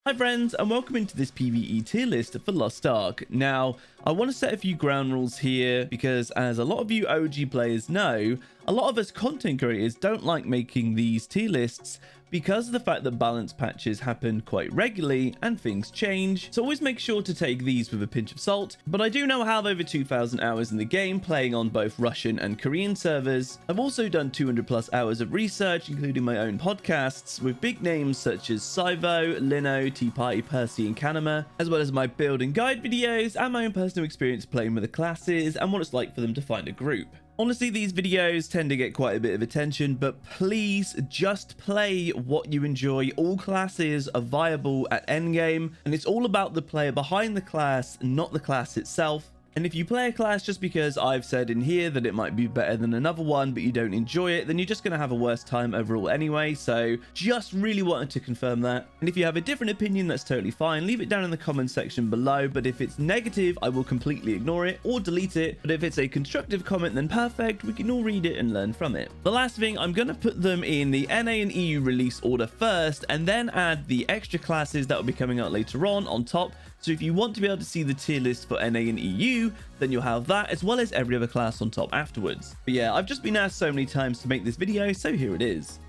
Hi friends, and welcome into this PvE tier list for Lost Ark. Now, I want to set a few ground rules here because, as a lot of you OG players know, a lot of us content creators don't like making these tier lists because of the fact that balance patches happen quite regularly and things change. So always make sure to take these with a pinch of salt. But I do now have over 2,000 hours in the game playing on both Russian and Korean servers. I've also done 200 plus hours of research, including my own podcasts with big names such as Sivo, Lino, Tea Party, Percy, and Kanama, as well as my build and guide videos and my own personal experience playing with the classes and what it's like for them to find a group. Honestly, these videos tend to get quite a bit of attention, but please just play what you enjoy. All classes are viable at endgame, and it's all about the player behind the class, not the class itself. And if you play a class just because I've said in here that it might be better than another one, but you don't enjoy it, then you're just going to have a worse time overall anyway. So just really wanted to confirm that. And if you have a different opinion, that's totally fine. Leave it down in the comment section below. But if it's negative, I will completely ignore it or delete it. But if it's a constructive comment, then perfect. We can all read it and learn from it. The last thing, I'm going to put them in the NA and EU release order first, and then add the extra classes that will be coming out later on top. So if you want to be able to see the tier list for NA and EU, then you'll have that as well as every other class on top afterwards. But yeah, I've just been asked so many times to make this video, so here it is.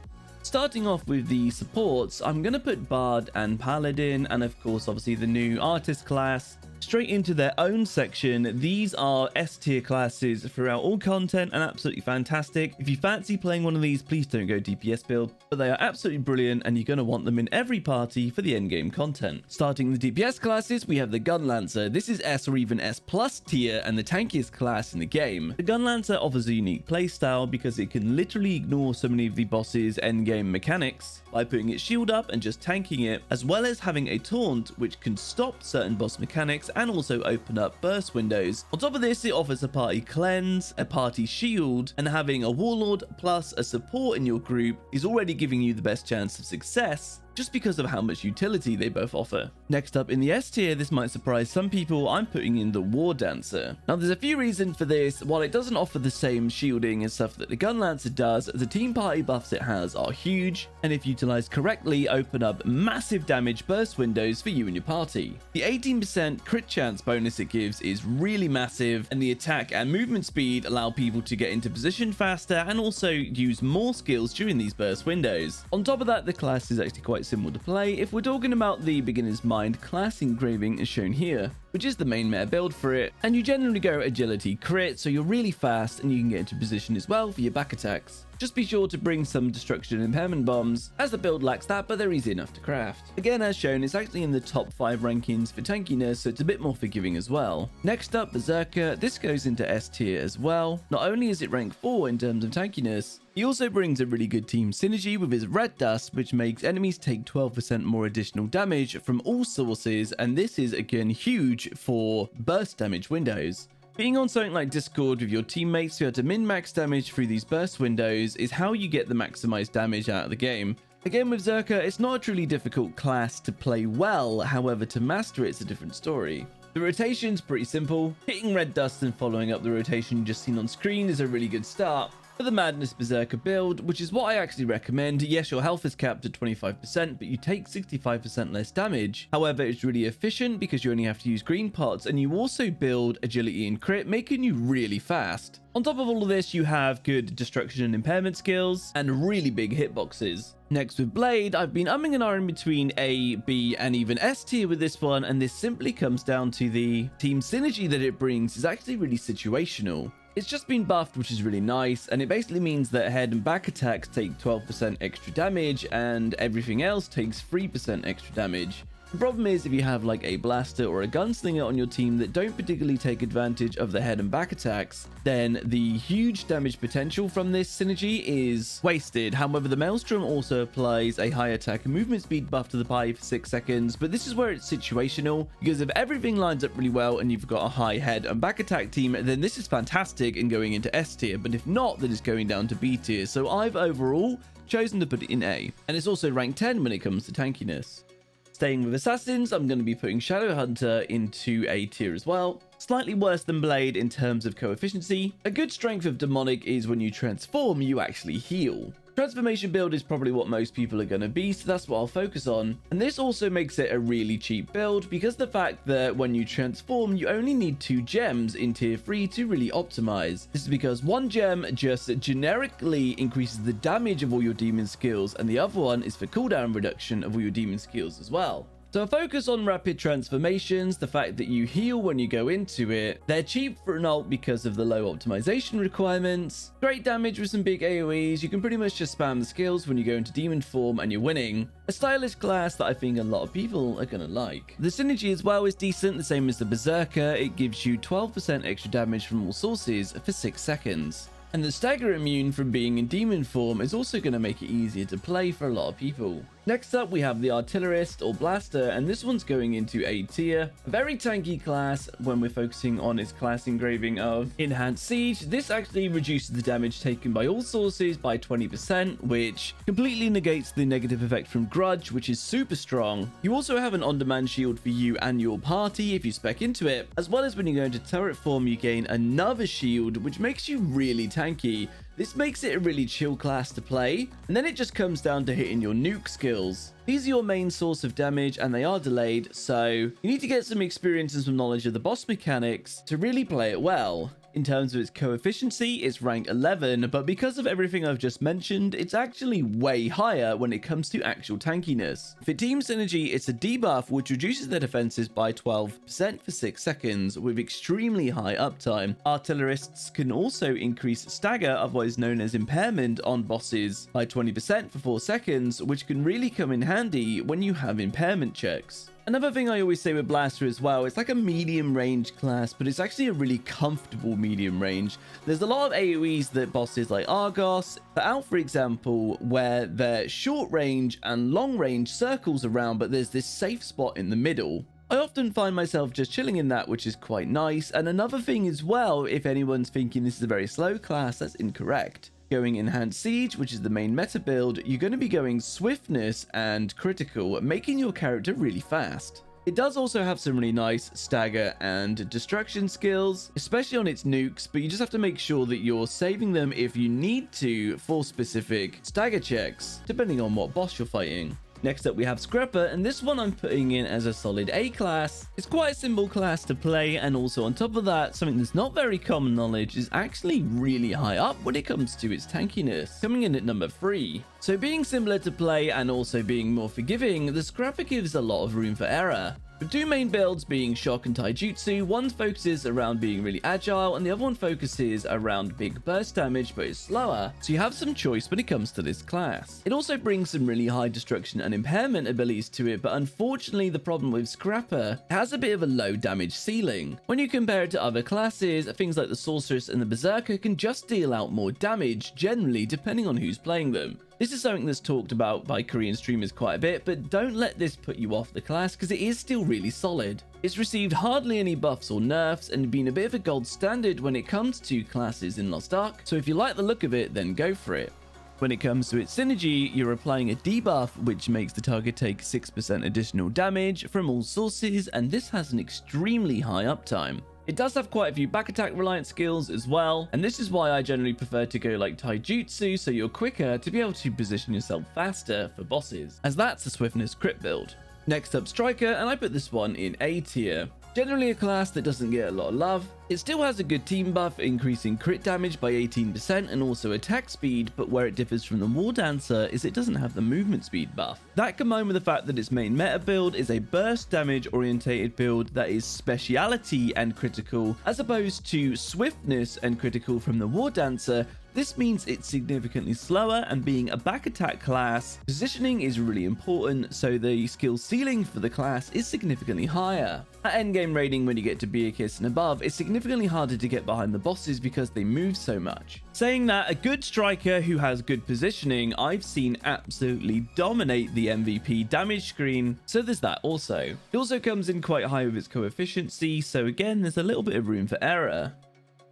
Starting off with the supports, I'm going to put Bard and Paladin, and of course obviously the new Artist class, straight into their own section. These are S tier classes throughout all content and absolutely fantastic. If you fancy playing one of these, please don't go DPS build, but they are absolutely brilliant and you're going to want them in every party for the endgame content. Starting the DPS classes, we have the Gunlancer. This is S or even S plus tier and the tankiest class in the game. The Gunlancer offers a unique playstyle because it can literally ignore so many of the boss's endgame mechanics by putting its shield up and just tanking it, as well as having a taunt which can stop certain boss mechanics and also open up burst windows. On top of this, it offers a party cleanse, a party shield, and having a Warlord plus a support in your group is already giving you the best chance of success, just because of how much utility they both offer. Next up in the S tier, this might surprise some people, I'm putting in the Wardancer. Now there's a few reasons for this. While it doesn't offer the same shielding and stuff that the Gunlancer does, the team party buffs it has are huge, and if utilized correctly, open up massive damage burst windows for you and your party. The 18% crit chance bonus it gives is really massive, and the attack and movement speed allow people to get into position faster and also use more skills during these burst windows. On top of that, the class is actually quite simple to play. If we're talking about the beginner's mind, class engraving is shown here, which is the main meta build for it, and you generally go agility crit, so you're really fast and you can get into position as well for your back attacks. Just be sure to bring some destruction and impairment bombs, as the build lacks that, but they're easy enough to craft. Again, as shown, it's actually in the top 5 rankings for tankiness, so it's a bit more forgiving as well. Next up, Berzerker. This goes into S tier as well. Not only is it rank 4 in terms of tankiness, he also brings a really good team synergy with his red dust, which makes enemies take 12% more additional damage from all sources, and this is again huge for burst damage windows. Being on something like Discord with your teammates to be able to min-max damage through these burst windows is how you get the maximized damage out of the game. Again, with Berzerker, it's not a truly difficult class to play well, however to master it's a different story. The rotation's pretty simple. Hitting red dust and following up the rotation you just seen on screen is a really good start for the Madness Berzerker build, which is what I actually recommend. Yes, your health is capped at 25%, but you take 65% less damage. However, it's really efficient because you only have to use green pots, and you also build agility and crit, making you really fast. On top of all of this, you have good destruction and impairment skills and really big hitboxes. Next with Blade, I've been umming and ahhing between A, B, and even S tier with this one, and this simply comes down to the team synergy that it brings is actually really situational. It's just been buffed, which is really nice, and it basically means that head and back attacks take 12% extra damage and everything else takes 3% extra damage. The problem is if you have like a blaster or a gunslinger on your team that don't particularly take advantage of the head and back attacks, then the huge damage potential from this synergy is wasted. However, the Maelstrom also applies a high attack and movement speed buff to the party for 6 seconds, but this is where it's situational, because if everything lines up really well and you've got a high head and back attack team, then this is fantastic and going into S tier, but if not, then it's going down to B tier. So I've overall chosen to put it in A, and it's also ranked 10 when it comes to tankiness. Staying with Assassins, I'm going to be putting Shadowhunter into A tier as well. Slightly worse than Blade in terms of coefficiency. A good strength of Demonic is when you transform, you actually heal. Transformation build is probably what most people are going to be, so that's what I'll focus on. And this also makes it a really cheap build because the fact that when you transform, you only need 2 gems in tier 3 to really optimize. This is because 1 gem just generically increases the damage of all your demon skills, and the other one is for cooldown reduction of all your demon skills as well. So a focus on rapid transformations, the fact that you heal when you go into it. They're cheap for an ult because of the low optimization requirements. Great damage with some big AoEs. You can pretty much just spam the skills when you go into demon form and you're winning. A stylish class that I think a lot of people are going to like. The synergy as well is decent, the same as the Berzerker. It gives you 12% extra damage from all sources for 6 seconds. And the stagger immune from being in demon form is also going to make it easier to play for a lot of people. Next up, we have the Artillerist or Blaster, and this one's going into A tier. A very tanky class when we're focusing on its class engraving of Enhanced Siege. This actually reduces the damage taken by all sources by 20%, which completely negates the negative effect from Grudge, which is super strong. You also have an on-demand shield for you and your party if you spec into it, as well as when you go into turret form, you gain another shield, which makes you really tanky. This makes it a really chill class to play, and then it just comes down to hitting your nuke skills. These are your main source of damage, and they are delayed, so you need to get some experience and some knowledge of the boss mechanics to really play it well. In terms of its coefficiency, it's rank 11, but because of everything I've just mentioned, it's actually way higher when it comes to actual tankiness. For Team Synergy, it's a debuff which reduces their defenses by 12% for 6 seconds with extremely high uptime. Artillerists can also increase stagger, otherwise known as impairment, on bosses by 20% for 4 seconds, which can really come in handy when you have impairment checks. Another thing I always say with Blaster as well, it's like a medium range class, but it's actually a really comfortable medium range. There's a lot of AoEs that bosses like Argos put out, for example, where they're short range and long range circles around, but there's this safe spot in the middle. I often find myself just chilling in that, which is quite nice. And another thing as well, if anyone's thinking this is a very slow class, that's incorrect. Going Enhanced Siege, which is the main meta build, you're going to be going Swiftness and Critical, making your character really fast. It does also have some really nice stagger and destruction skills, especially on its nukes, but you just have to make sure that you're saving them if you need to for specific stagger checks, depending on what boss you're fighting. Next up, we have Scrapper, and this one I'm putting in as a solid A class. It's quite a simple class to play, and also on top of that, something that's not very common knowledge is actually really high up when it comes to its tankiness, coming in at number 3. So being simpler to play and also being more forgiving, the Scrapper gives a lot of room for error. With 2 main builds being Shock and Taijutsu, one focuses around being really agile and the other one focuses around big burst damage but is slower, so you have some choice when it comes to this class. It also brings some really high destruction and impairment abilities to it, but unfortunately the problem with Scrapper, it has a bit of a low damage ceiling. When you compare it to other classes, things like the Sorceress and the Berzerker can just deal out more damage, generally depending on who's playing them. This is something that's talked about by Korean streamers quite a bit, but don't let this put you off the class because it is still really solid. It's received hardly any buffs or nerfs and been a bit of a gold standard when it comes to classes in Lost Ark, so if you like the look of it, then go for it. When it comes to its synergy, you're applying a debuff which makes the target take 6% additional damage from all sources, and this has an extremely high uptime. It does have quite a few back attack reliant skills as well, and this is why I generally prefer to go like Taijutsu, so you're quicker to be able to position yourself faster for bosses, as that's a swiftness crit build. Next up, Striker, and I put this one in A tier. Generally a class that doesn't get a lot of love. It still has a good team buff, increasing crit damage by 18% and also attack speed, but where it differs from the Wardancer is it doesn't have the movement speed buff. That combined with the fact that its main meta build is a burst damage orientated build that is speciality and critical, as opposed to swiftness and critical from the Wardancer. This means it's significantly slower, and being a back attack class, positioning is really important, so the skill ceiling for the class is significantly higher. At endgame rating, when you get to Beerkiss and above, it's significantly harder to get behind the bosses because they move so much. Saying that, a good striker who has good positioning, I've seen absolutely dominate the MVP damage screen, so there's that also. It also comes in quite high with its coefficiency, so again, there's a little bit of room for error.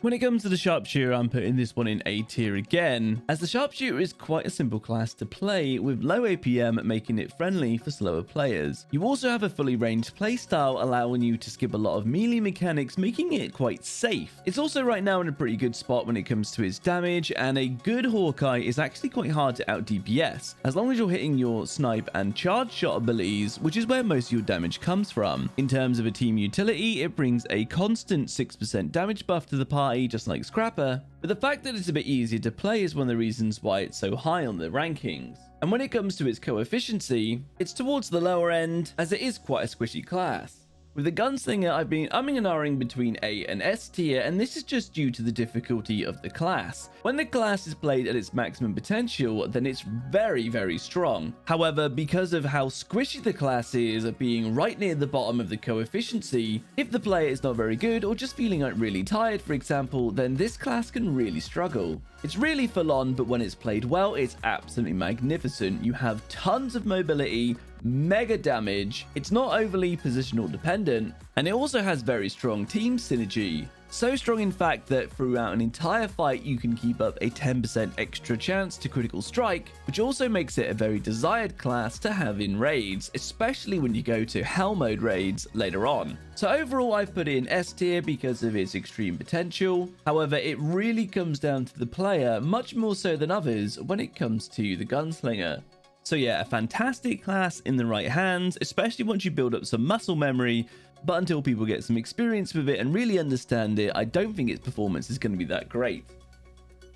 When it comes to the Sharpshooter, I'm putting this one in A tier again, as the Sharpshooter is quite a simple class to play, with low APM making it friendly for slower players. You also have a fully ranged playstyle, allowing you to skip a lot of melee mechanics, making it quite safe. It's also right now in a pretty good spot when it comes to its damage, and a good Hawkeye is actually quite hard to out DPS, as long as you're hitting your snipe and charge shot abilities, which is where most of your damage comes from. In terms of a team utility, it brings a constant 6% damage buff to the party, just like Scrapper, but the fact that it's a bit easier to play is one of the reasons why it's so high on the rankings. And when it comes to its coefficiency, it's towards the lower end, as it is quite a squishy class. With the Gunslinger, I've been umming and ahhing between A and S tier, and this is just due to the difficulty of the class. When the class is played at its maximum potential, then it's very, very strong. However, because of how squishy the class is, being right near the bottom of the coefficiency, if the player is not very good or just feeling like really tired, for example, then this class can really struggle. It's really full on, but when it's played well, it's absolutely magnificent. You have tons of mobility, mega damage, it's not overly positional dependent, and it also has very strong team synergy. So strong in fact that throughout an entire fight you can keep up a 10% extra chance to critical strike, which also makes it a very desired class to have in raids, especially when you go to hell mode raids later on. So overall I've put it in S tier because of its extreme potential. However, it really comes down to the player, much more so than others when it comes to the Gunslinger. So yeah, a fantastic class in the right hands, especially once you build up some muscle memory, but until people get some experience with it and really understand it, I don't think its performance is going to be that great.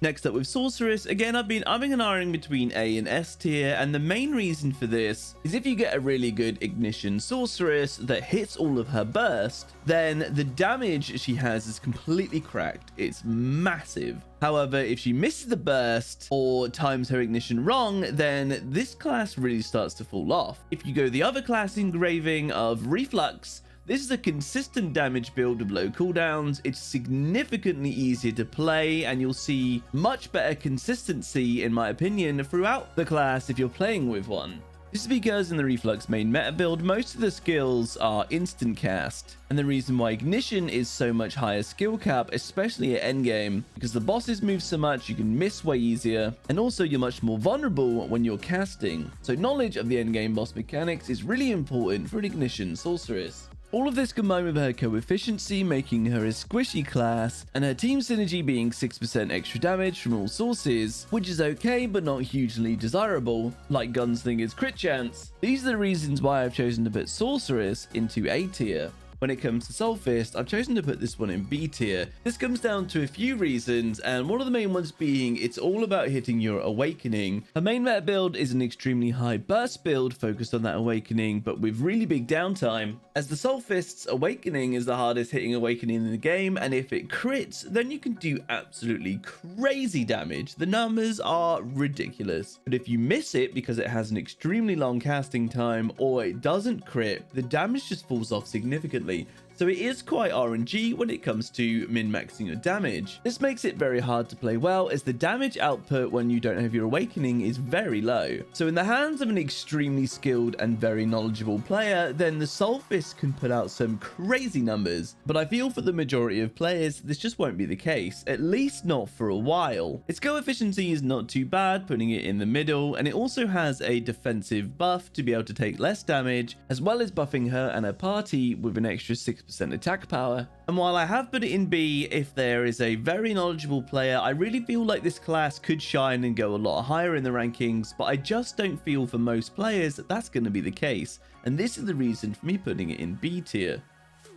Next up with Sorceress, again I've been umming and ahhing between A and S tier, and the main reason for this is if you get a really good Ignition Sorceress that hits all of her burst, then the damage she has is completely cracked. It's massive. However, if she misses the burst or times her ignition wrong, then this class really starts to fall off. If you go the other class engraving of Reflux, this is a consistent damage build with low cooldowns. It's significantly easier to play, and you'll see much better consistency, in my opinion, throughout the class if you're playing with one. This is because in the Reflux main meta build, most of the skills are instant cast, and the reason why Ignition is so much higher skill cap, especially at endgame, because the bosses move so much you can miss way easier, and also you're much more vulnerable when you're casting. So knowledge of the endgame boss mechanics is really important for an Ignition Sorceress. All of this combined with her coefficiency making her a squishy class, and her team synergy being 6% extra damage from all sources, which is okay but not hugely desirable, like Gunslinger's crit chance. These are the reasons why I've chosen to put Sorceress into A tier. When it comes to Soulfist, I've chosen to put this one in B tier. This comes down to a few reasons, and one of the main ones being it's all about hitting your awakening. Her main meta build is an extremely high burst build focused on that awakening, but with really big downtime, as the Soulfist's awakening is the hardest hitting awakening in the game, and if it crits, then you can do absolutely crazy damage. The numbers are ridiculous. But if you miss it because it has an extremely long casting time, or it doesn't crit, the damage just falls off significantly. So it is quite RNG when it comes to min-maxing your damage. This makes it very hard to play well, as the damage output when you don't have your awakening is very low. So in the hands of an extremely skilled and very knowledgeable player, then the Soulfist can put out some crazy numbers. But I feel for the majority of players, this just won't be the case, at least not for a while. Its co-efficiency is not too bad, putting it in the middle, and it also has a defensive buff to be able to take less damage, as well as buffing her and her party with an extra 6% attack power. And while I have put it in B, if there is a very knowledgeable player, I really feel like this class could shine and go a lot higher in the rankings, but I just don't feel for most players that that's going to be the case, and this is the reason for me putting it in B tier.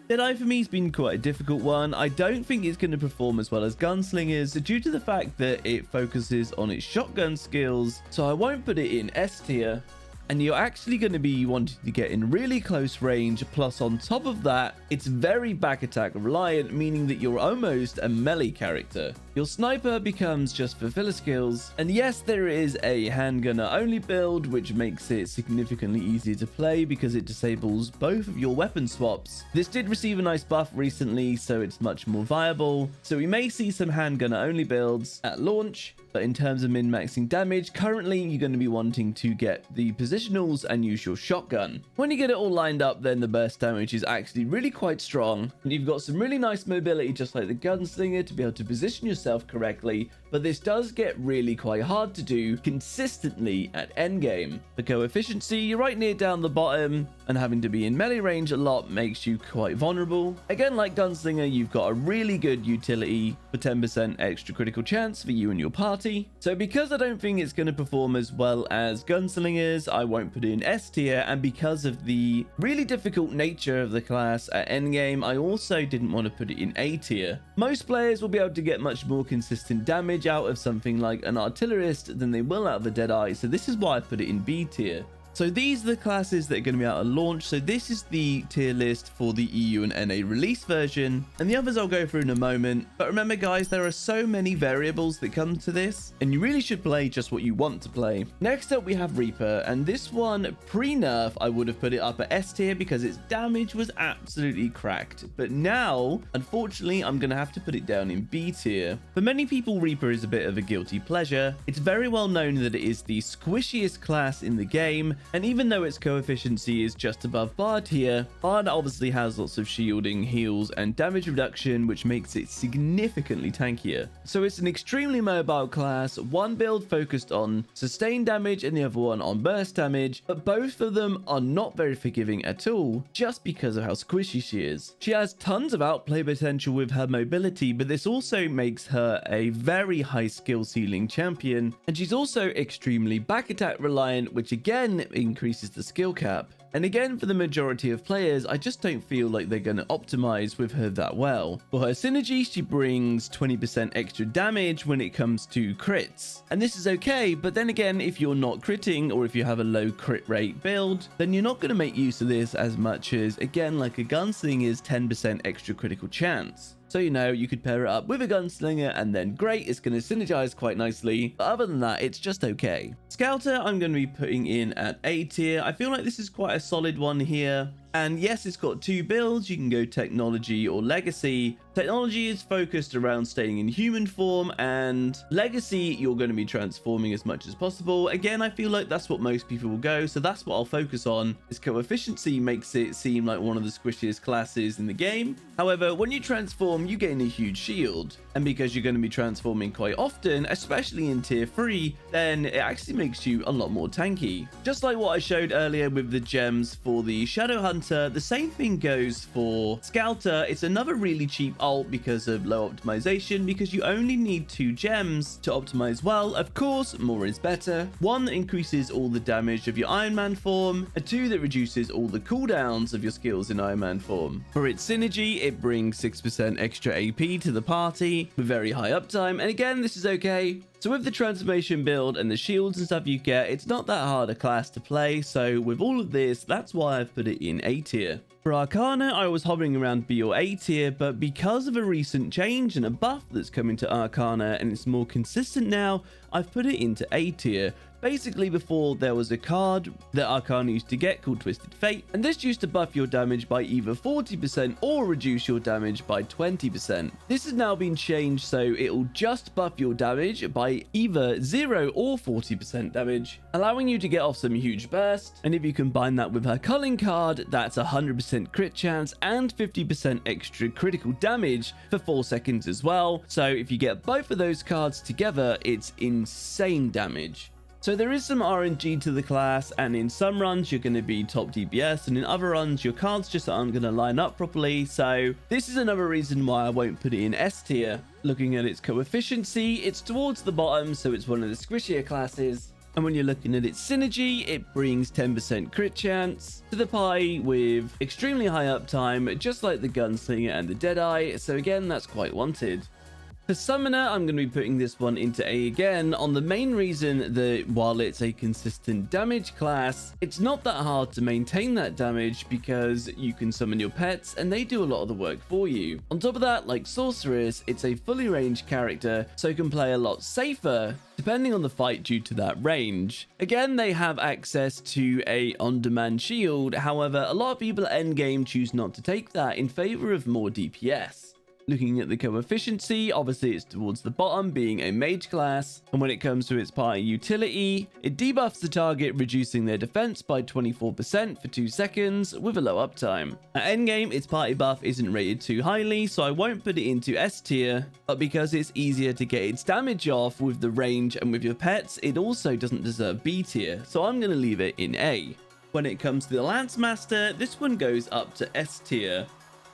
Deadeye for me has been quite a difficult one. I don't think it's going to perform as well as Gunslingers due to the fact that it focuses on its shotgun skills, so I won't put it in S tier. And you're actually going to be wanting to get in really close range, plus on top of that, it's very back attack reliant, meaning that you're almost a melee character. Your sniper becomes just for filler skills, and yes, there is a handgunner only build, which makes it significantly easier to play because it disables both of your weapon swaps. This did receive a nice buff recently, so it's much more viable, so we may see some handgunner only builds at launch. But in terms of min-maxing damage, currently you're going to be wanting to get the positionals and use your shotgun. When you get it all lined up, then the burst damage is actually really quite strong. And you've got some really nice mobility, just like the Gunslinger, to be able to position yourself correctly. But this does get really quite hard to do consistently at endgame. For co-efficiency, you're right near down the bottom, and having to be in melee range a lot makes you quite vulnerable. Again, like Gunslinger, you've got a really good utility for 10% extra critical chance for you and your party. So because I don't think it's going to perform as well as Gunslingers, I won't put it in S tier, and because of the really difficult nature of the class at endgame, I also didn't want to put it in A tier. Most players will be able to get much more consistent damage out of something like an Artillerist than they will out of a Deadeye, so this is why I put it in B tier. So these are the classes that are going to be out at launch. So this is the tier list for the EU and NA release version, and the others I'll go through in a moment. But remember guys, there are so many variables that come to this, and you really should play just what you want to play. Next up we have Reaper, and this one pre-nerf I would have put it up at S tier because its damage was absolutely cracked. But now, unfortunately, I'm going to have to put it down in B tier. For many people, Reaper is a bit of a guilty pleasure. It's very well known that it is the squishiest class in the game. And even though its co-efficiency is just above Bard here, Bard obviously has lots of shielding, heals, and damage reduction, which makes it significantly tankier. So it's an extremely mobile class, one build focused on sustained damage and the other one on burst damage, but both of them are not very forgiving at all, just because of how squishy she is. She has tons of outplay potential with her mobility, but this also makes her a very high skill ceiling champion, and she's also extremely back attack reliant, which again increases the skill cap. And again, for the majority of players, I just don't feel like they're going to optimize with her that well. For her synergy, she brings 20% extra damage when it comes to crits. And this is okay, but then again, if you're not critting or if you have a low crit rate build, then you're not going to make use of this as much as, again, like a Gunslinger's 10% extra critical chance. So, you know, you could pair it up with a Gunslinger and then great, it's going to synergize quite nicely. But other than that, it's just okay. Scouter, I'm going to be putting in at A tier. I feel like this is quite a solid one here. And yes, it's got two builds. You can go technology or legacy. Technology is focused around staying in human form, and legacy, you're going to be transforming as much as possible. Again, I feel like that's what most people will go, so that's what I'll focus on. Its co-efficiency makes it seem like one of the squishiest classes in the game. However, when you transform, you gain a huge shield. And because you're going to be transforming quite often, especially in tier 3, then it actually makes you a lot more tanky. Just like what I showed earlier with the gems for the Shadowhunter, the same thing goes for Scouter. It's another really cheap ult because of low optimization, because you only need 2 gems to optimize well. Of course, more is better. 1 that increases all the damage of your Iron Man form, and 2 that reduces all the cooldowns of your skills in Iron Man form. For its synergy, it brings 6% extra AP to the party with very high uptime, and again, this is okay. So with the transformation build and the shields and stuff you get, it's not that hard a class to play. So with all of this, that's why I've put it in A tier. For Arcana, I was hovering around B or A tier, but because of a recent change and a buff that's coming to Arcana and it's more consistent now, I've put it into A tier. Basically, before there was a card that Arcana used to get called Twisted Fate, and this used to buff your damage by either 40% or reduce your damage by 20%. This has now been changed, so it'll just buff your damage by either 0 or 40% damage, allowing you to get off some huge burst. And if you combine that with her culling card, that's 100% crit chance and 50% extra critical damage for 4 seconds as well. So if you get both of those cards together, it's insane damage. So there is some RNG to the class, and in some runs you're going to be top DPS, and in other runs your cards just aren't going to line up properly. So this is another reason why I won't put it in S tier. Looking at its co-efficiency, it's towards the bottom, so it's one of the squishier classes. And when you're looking at its synergy, it brings 10% crit chance to the pie with extremely high uptime, just like the Gunslinger and the Deadeye. So again, that's quite wanted. For Summoner, I'm going to be putting this one into A again, on the main reason that while it's a consistent damage class, it's not that hard to maintain that damage because you can summon your pets and they do a lot of the work for you. On top of that, like Sorceress, it's a fully ranged character, so you can play a lot safer depending on the fight due to that range. Again, they have access to a on-demand shield, however, a lot of people at endgame choose not to take that in favor of more DPS. Looking at the coefficiency, obviously it's towards the bottom, being a mage class. And when it comes to its party utility, it debuffs the target, reducing their defense by 24% for 2 seconds with a low uptime. At endgame, its party buff isn't rated too highly, so I won't put it into S tier, but because it's easier to get its damage off with the range and with your pets, it also doesn't deserve B tier, so I'm going to leave it in A. When it comes to the Lancemaster, this one goes up to S tier.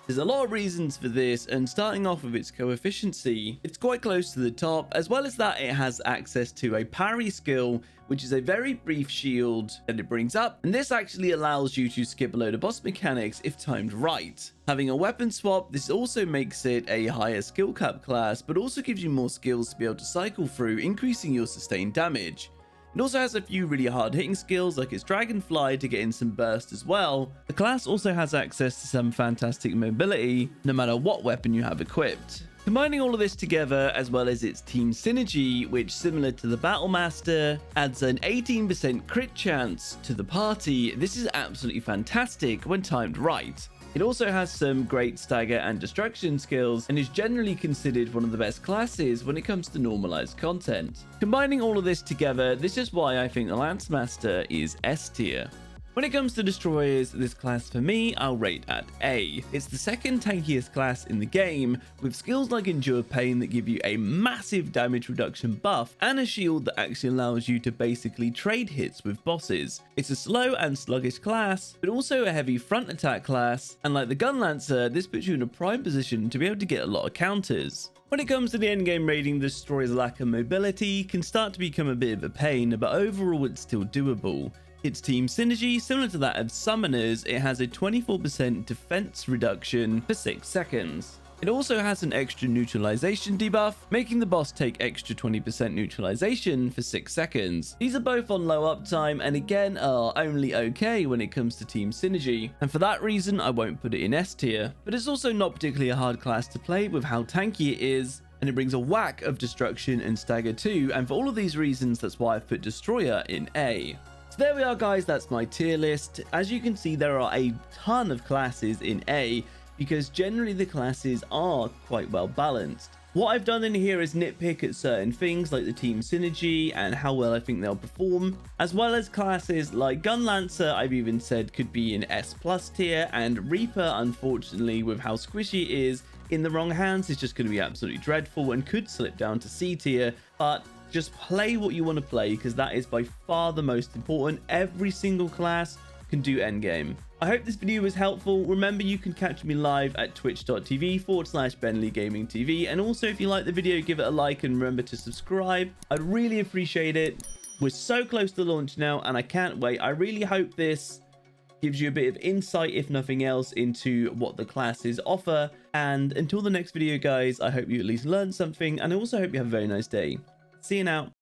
There's a lot of reasons for this, and starting off with its coefficiency, it's quite close to the top. As well as that, it has access to a parry skill, which is a very brief shield that it brings up, and this actually allows you to skip a load of boss mechanics if timed right. Having a weapon swap, this also makes it a higher skill cap class, but also gives you more skills to be able to cycle through, increasing your sustained damage. It also has a few really hard hitting skills like its Dragonfly to get in some burst as well. The class also has access to some fantastic mobility no matter what weapon you have equipped. Combining all of this together, as well as its team synergy, which similar to the Battlemaster adds an 18% crit chance to the party, this is absolutely fantastic when timed right. It also has some great stagger and destruction skills and is generally considered one of the best classes when it comes to normalized content. Combining all of this together, this is why I think the Lancemaster is S tier. When it comes to destroyers, this class for me, I'll rate at A. It's the second tankiest class in the game, with skills like Endure Pain that give you a massive damage reduction buff and a shield that actually allows you to basically trade hits with bosses. It's a slow and sluggish class, but also a heavy front attack class, and like the Gunlancer, this puts you in a prime position to be able to get a lot of counters. When it comes to the endgame rating, the destroyer's lack of mobility can start to become a bit of a pain, but overall it's still doable. Its team synergy, similar to that of summoners, it has a 24% defense reduction for 6 seconds. It also has an extra neutralization debuff, making the boss take extra 20% neutralization for 6 seconds. These are both on low uptime and again are only okay when it comes to team synergy, and for that reason I won't put it in S tier. But it's also not particularly a hard class to play with how tanky it is, and it brings a whack of destruction and stagger too, and for all of these reasons that's why I've put Destroyer in A. So there we are guys, that's my tier list. As you can see, there are a ton of classes in A because generally the classes are quite well balanced. What I've done in here is nitpick at certain things like the team synergy and how well I think they'll perform, as well as classes like Gunlancer I've even said could be in S+ tier, and Reaper, unfortunately, with how squishy it is, in the wrong hands is just going to be absolutely dreadful and could slip down to C tier. But just play what you want to play because that is by far the most important. Every single class can do endgame. I hope this video was helpful. Remember, you can catch me live at twitch.tv/BentleyGamingTV. And also, if you like the video, give it a like and remember to subscribe. I'd really appreciate it. We're so close to launch now and I can't wait. I really hope this gives you a bit of insight, if nothing else, into what the classes offer. And until the next video, guys, I hope you at least learned something, and I also hope you have a very nice day. See you now.